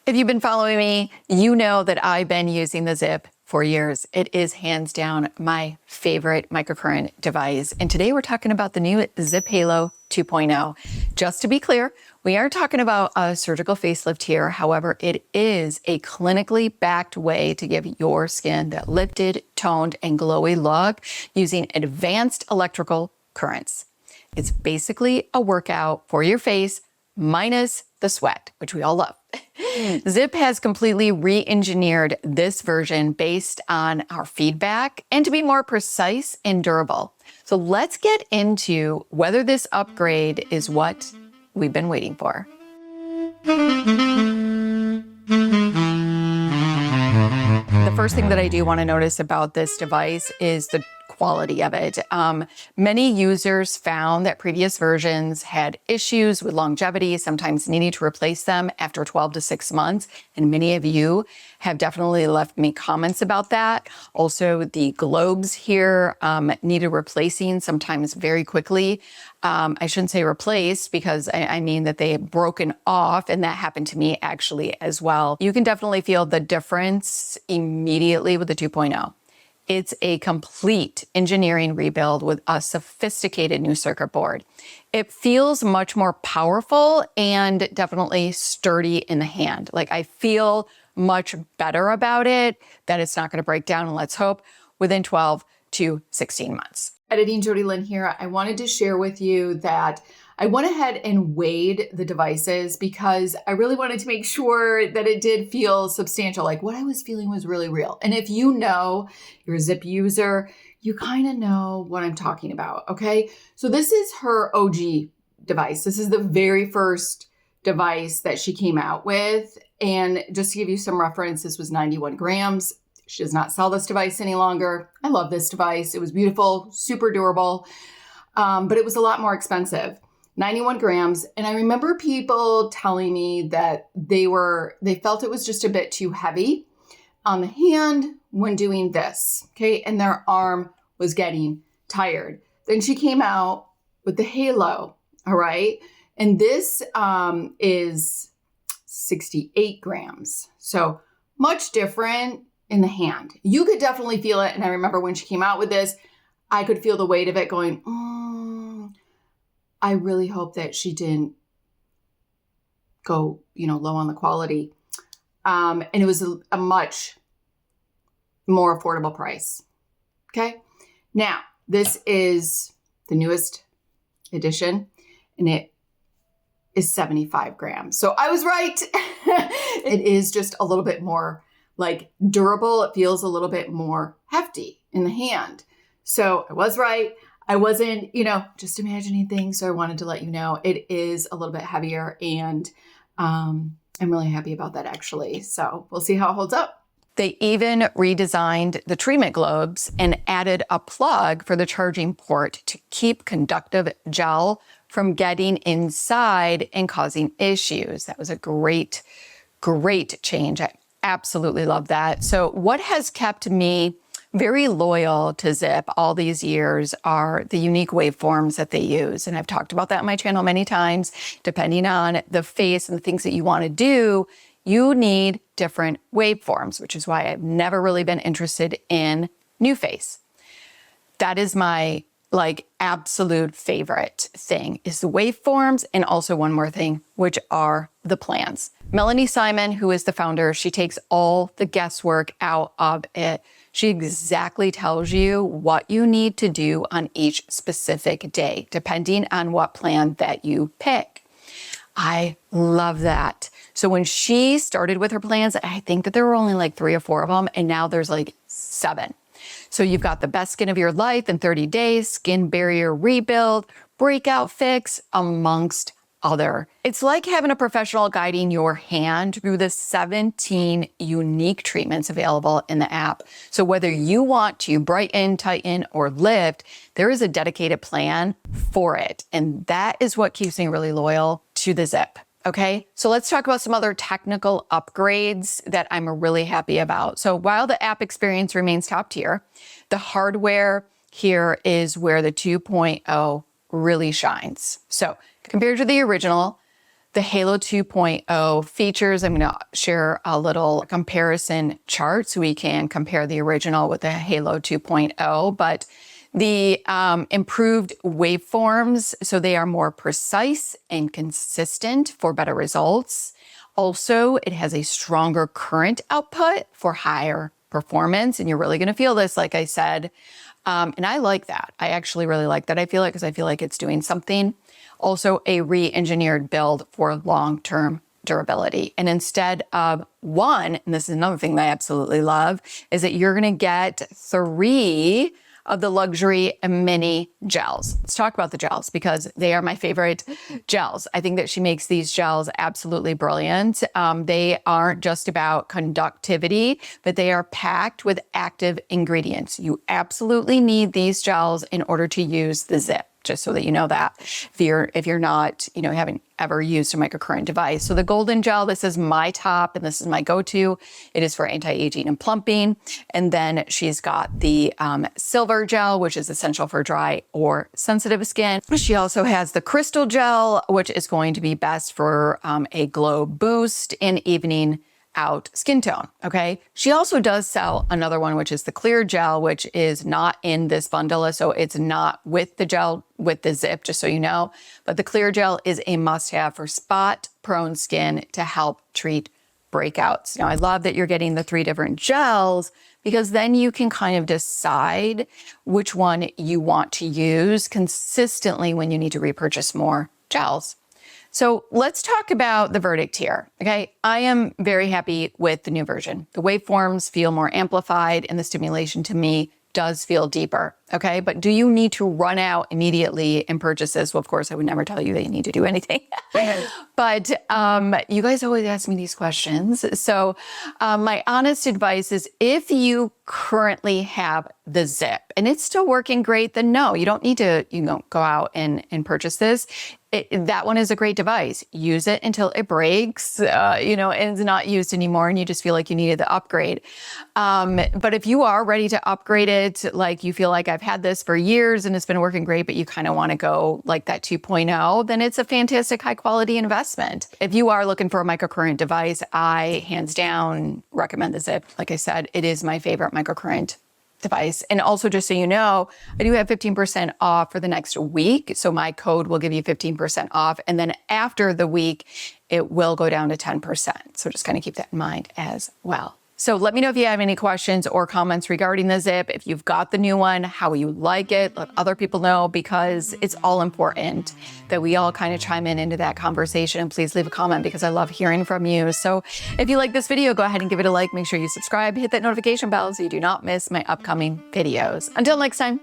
If you've been following me, you know that I've been using the Ziip for years. It is hands down my favorite microcurrent device. And today we're talking about the new Ziip Halo 2.0. Just to be clear, we aren't talking about a surgical facelift here. However, it is a clinically backed way to give your skin that lifted, toned, and glowy look using advanced electrical currents. It's basically a workout for your face minus the sweat, which we all love. Ziip has completely re-engineered this version based on our feedback and to be more precise and durable. So let's get into whether this upgrade is what we've been waiting for. The first thing that I do want to notice about this device is the quality of it. Many users found that previous versions had issues with longevity, sometimes needing to replace them after 12 to 6 months. And many of you have definitely left me comments about that. Also, the globes here needed replacing, sometimes very quickly. I shouldn't say replaced because I mean that they had broken off, and that happened to me actually as well. You can definitely feel the difference immediately with the 2.0. It's a complete engineering rebuild with a sophisticated new circuit board. It feels much more powerful and definitely sturdy in the hand. Like, I feel much better about it, that it's not going to break down, and let's hope within 12 to 16 months. Editing Jodylynn here. I wanted to share with you that I went ahead and weighed the devices because I really wanted to make sure that it did feel substantial. Like, what I was feeling was really real. And if you know you're a Ziip user, you kind of know what I'm talking about, okay? So this is her OG device. This is the very first device that she came out with. And just to give you some reference, this was 91 grams. She does not sell this device any longer. I love this device. It was beautiful, super durable, but it was a lot more expensive. 91 grams. And I remember people telling me that they felt it was just a bit too heavy on the hand when doing this, okay? And their arm was getting tired. Then she came out with the Halo, all right? And this is 68 grams. So much different in the hand. You could definitely feel it. And I remember when she came out with this, I could feel the weight of it going, I really hope that she didn't go, low on the quality. And it was a much more affordable price. Okay. Now, this is the newest edition, and it is 75 grams. So I was right. It is just a little bit more like durable. It feels a little bit more hefty in the hand. So I was right. I wasn't, just imagining things. So I wanted to let you know it is a little bit heavier, and I'm really happy about that actually. So we'll see how it holds up. They even redesigned the treatment globes and added a plug for the charging port to keep conductive gel from getting inside and causing issues. That was a great change. I absolutely love that. So what has kept me very loyal to Ziip all these years are the unique waveforms that they use. And I've talked about that on my channel many times. Depending on the face and the things that you want to do, you need different waveforms, which is why I've never really been interested in new face. That is my absolute favorite thing is the waveforms, and also one more thing, which are the plans. Melanie Simon, who is the founder, she takes all the guesswork out of it. She exactly tells you what you need to do on each specific day, depending on what plan that you pick. I love that. So when she started with her plans, I think that there were only like 3 or 4 of them, and now there's like 7. So you've got the best skin of your life in 30 days, skin barrier rebuild, breakout fix, amongst other. It's like having a professional guiding your hand through the 17 unique treatments available in the app. So whether you want to brighten, tighten, or lift, there is a dedicated plan for it. And that is what keeps me really loyal to the Ziip. Okay, so let's talk about some other technical upgrades that I'm really happy about. So while the app experience remains top tier, the hardware here is where the 2.0 really shines. So compared to the original, the Halo 2.0 features. I'm going to share a little comparison chart so we can compare the original with the Halo 2.0, but the improved waveforms, so they are more precise and consistent for better results. Also, it has a stronger current output for higher performance, and you're really going to feel this, like I said. And I like that. I actually really like that. I feel like it's doing something. Also, a re-engineered build for long-term durability. And instead of one, and this is another thing that I absolutely love, is that you're going to get 3 of the luxury mini gels. Let's talk about the gels because they are my favorite gels. I think that she makes these gels absolutely brilliant. They aren't just about conductivity, but they are packed with active ingredients. You absolutely need these gels in order to use the Ziip, just so that you know that if you're not, haven't ever used a microcurrent device. So the golden gel, this is my top and this is my go-to. It is for anti-aging and plumping. And then she's got the silver gel, which is essential for dry or sensitive skin. She also has the crystal gel, which is going to be best for a glow boost and evening out skin tone, okay? She also does sell another one, which is the clear gel, which is not in this bundle, so it's not with the gel, with the Ziip, just so you know. But the clear gel is a must-have for spot-prone skin to help treat breakouts. Now, I love that you're getting the 3 different gels because then you can kind of decide which one you want to use consistently when you need to repurchase more gels. So let's talk about the verdict here, okay? I am very happy with the new version. The waveforms feel more amplified and the stimulation to me does feel deeper, okay? But do you need to run out immediately and purchase this? Well, of course, I would never tell you that you need to do anything. But you guys always ask me these questions. So my honest advice is if you currently have the Ziip and it's still working great, then no, you don't need to go out and purchase this. That one is a great device. Use it until it breaks, and is not used anymore and you just feel like you needed the upgrade. But if you are ready to upgrade it, like you feel like I've had this for years and it's been working great, but you kind of want to go like that 2.0, then it's a fantastic high quality investment. If you are looking for a microcurrent device, I hands down recommend the Ziip. Like I said, it is my favorite microcurrent device. And also, just so you know, I do have 15% off for the next week. So my code will give you 15% off. And then after the week, it will go down to 10%. So just kind of keep that in mind as well. So let me know if you have any questions or comments regarding the Ziip. If you've got the new one, how you like it, let other people know because it's all important that we all kind of chime into that conversation. And please leave a comment because I love hearing from you. So if you like this video, go ahead and give it a like. Make sure you subscribe, hit that notification bell so you do not miss my upcoming videos. Until next time.